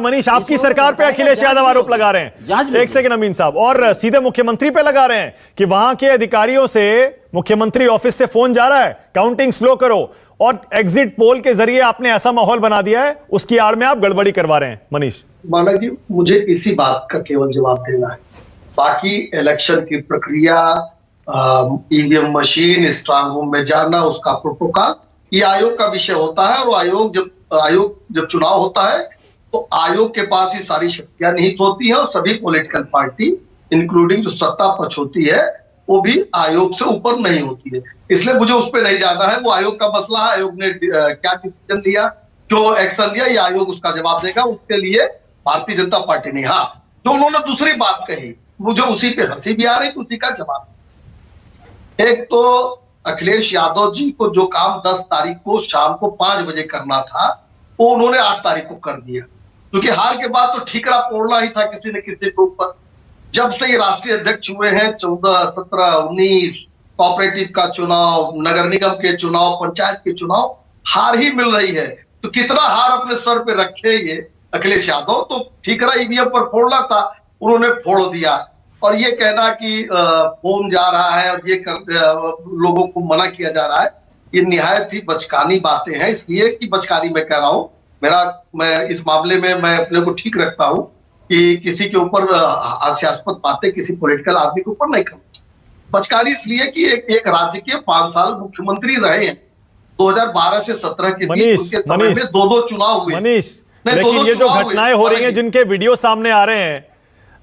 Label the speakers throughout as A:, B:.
A: मनीष, आपकी सरकार पे अखिलेश यादव आरोप लगा रहे हैं। एक सेकंड अमीन साहब, और सीधे मुख्यमंत्री पे लगा रहे हैं कि वहां के अधिकारियों से मुख्यमंत्री ऑफिस से फोन जा रहा है, काउंटिंग स्लो करो, और एग्जिट पोल के जरिए आपने ऐसा माहौल बना दिया है, उसकी आड़ में आप गड़बड़ी करवा रहे हैं। मनीष
B: माना जी, मुझे इसी बात का केवल जवाब देना है। बाकी इलेक्शन की प्रक्रिया, ईवीएम मशीन, स्ट्रांग रूम में जाना, उसका प्रोटोकॉल, ये आयोग का विषय होता है। और आयोग जब चुनाव होता है तो आयोग के पास ये सारी शक्तियां निहित होती हैं, और सभी पॉलिटिकल पार्टी इंक्लूडिंग जो सत्ता पक्ष होती है वो भी आयोग से ऊपर नहीं होती है। इसलिए मुझे उस पर नहीं जाना है, वो आयोग का मसला है। आयोग ने क्या डिसीजन लिया, क्यों एक्शन लिया, ये आयोग उसका जवाब देगा। उसके लिए भारतीय जनता पार्टी ने, हाँ, जो उन्होंने दूसरी बात कही, मुझे उसी पे हंसी भी आ रही, उसी का जवाब। एक तो अखिलेश यादव जी को जो काम 10 तारीख को शाम को 5 बजे करना था, वो उन्होंने 8 तारीख को कर दिया, क्योंकि हार के बाद तो ठीकरा फोड़ना ही था किसी न किसी के ऊपर। जब से ये राष्ट्रीय अध्यक्ष हुए हैं, 14, 17, 19, कोऑपरेटिव का चुनाव, नगर निगम के चुनाव, पंचायत के चुनाव, हार ही मिल रही है। तो कितना हार अपने सर पे रखे ये अखिलेश यादव, तो ठीकरा ईवीएम पर फोड़ना था, उन्होंने फोड़ दिया। और ये कहना कि फोन जा रहा है और ये लोगों को मना किया जा रहा है, ये निहायत ही बचकानी बातें हैं। इसलिए कि बचकानी मैं कह रहा हूं, मैं इस मामले में मैं अपने को ठीक रखता हूं कि किसी के ऊपर हास्यास्पद बातें किसी पॉलिटिकल आदमी के ऊपर नहीं करना। बचकानी इसलिए कि एक राज्य के 5 साल मुख्यमंत्री रहे हैं, 2012 से 17 के बीच उनके समय में 2 चुनाव हुए।
A: मनीष, लेकिन ये जो घटनाएं हो रही हैं, जिनके वीडियो सामने आ रहे हैं,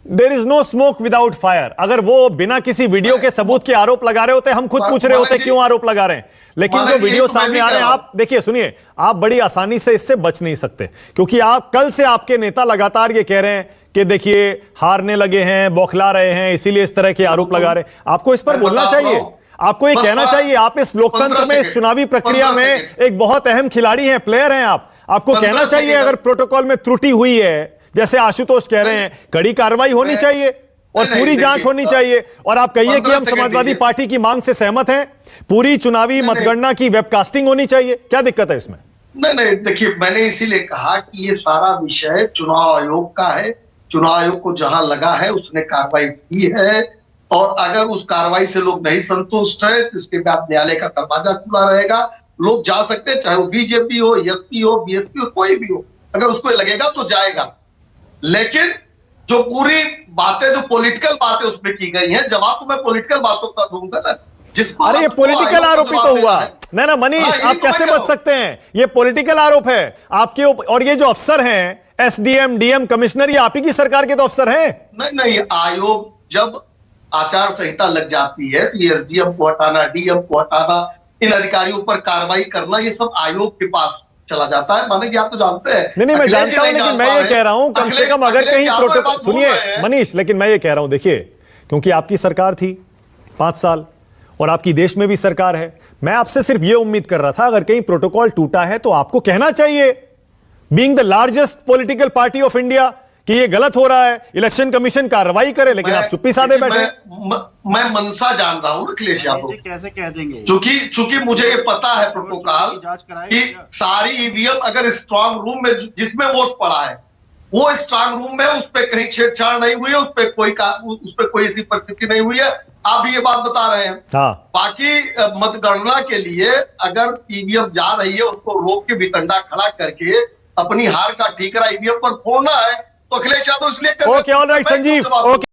A: there is no smoke without fire. अगर वो बिना किसी वीडियो के सबूत के आरोप लगा रहे होते, हम खुद पूछ रहे होते क्यों आरोप लगा रहे हैं। लेकिन जो वीडियो सामने आ रहे हैं, आप देखिए, सुनिए, आप बड़ी आसानी से इससे बच नहीं सकते, क्योंकि आप कल से आपके नेता लगातार ये कह रहे हैं कि देखिए हारने लगे हैं, बौखला रहे हैं, इसीलिए इस तरह के आरोप लगा रहे हैं। आपको इस पर बोलना चाहिए, आपको ये कहना चाहिए। आप इस लोकतंत्र में, इस चुनावी प्रक्रिया में एक बहुत अहम खिलाड़ी हैं, प्लेयर हैं आपको कहना चाहिए, अगर प्रोटोकॉल में त्रुटि हुई है, जैसे आशुतोष कह रहे हैं, कड़ी कार्रवाई होनी चाहिए और पूरी जांच होनी चाहिए। और आप कहिए कि हम समाजवादी पार्टी की मांग से सहमत हैं, पूरी चुनावी मतगणना की वेबकास्टिंग होनी चाहिए। क्या दिक्कत है इसमें?
B: नहीं, देखिए, मैंने इसीलिए कहा कि ये सारा विषय चुनाव आयोग का है। चुनाव आयोग को जहां लगा है उसने कार्रवाई की है, और अगर उस कार्रवाई से लोग नहीं संतुष्ट है तो इसके बाद न्यायालय का दरवाजा खुला रहेगा। लोग जा सकते हैं, चाहे वो बीजेपी हो, एसपी हो, बीएसपी हो, कोई भी हो, अगर उसको लगेगा तो जाएगा। लेकिन जो पूरी बातें, जो पॉलिटिकल बातें उसमें की गई हैं, जवाब तो मैं पॉलिटिकल बातों का दूंगा ना।
A: अरे ये पॉलिटिकल आरोप ही तो हुआ ना मनीष, आप कैसे बच सकते हैं? ये पॉलिटिकल आरोप है आपके ऊपर। और ये जो अफसर हैं, एसडीएम, डीएम, कमिश्नर, ये आप ही की सरकार के तो अफसर हैं।
B: नहीं, आयोग जब आचार संहिता लग जाती है तो एसडीएम को हटाना, डीएम को हटाना, इन अधिकारियों पर कार्रवाई करना, ये सब आयोग के पास चला जाता है। माने कि आप तो जानते हैं।
A: नहीं, मैं जानता हूं, लेकिन मैं ये कह रहा हूं, कम से कम अगर कहीं प्रोटोकॉल, सुनिए मनीष, लेकिन मैं ये कह रहा हूं, देखिए, क्योंकि आपकी सरकार थी 5 साल और आपकी देश में भी सरकार है, मैं आपसे सिर्फ ये उम्मीद कर रहा था, अगर कहीं प्रोटोकॉल टूटा है तो आपको कहना चाहिए, being the largest political party of India, कि ये गलत हो रहा है, इलेक्शन कमिशन कार्रवाई करे। लेकिन आप चुप्पी साधे बैठे।
B: मैं मनसा जान रहा हूं अखिलेश यादव,
C: कैसे कह देंगे,
B: चूंकि मुझे ये पता है प्रोटोकॉल कि सारी ईवीएम अगर स्ट्रांग रूम में जिसमें वोट पड़ा है, वो स्ट्रांग रूम में उस पर कहीं छेड़छाड़ नहीं हुई है, उस पर कोई ऐसी परिस्थिति नहीं हुई है। आप ये बात बता रहे हैं।
A: हाँ।
B: बाकी मतगणना के लिए अगर ईवीएम जा रही है, उसको रोक के वितंडा खड़ा करके अपनी हार का ठीकरा ईवीएम पर फोड़ना है, तो अखिलेश यादव इसलिए
A: ओके, ऑलराइट संजीव, ओके।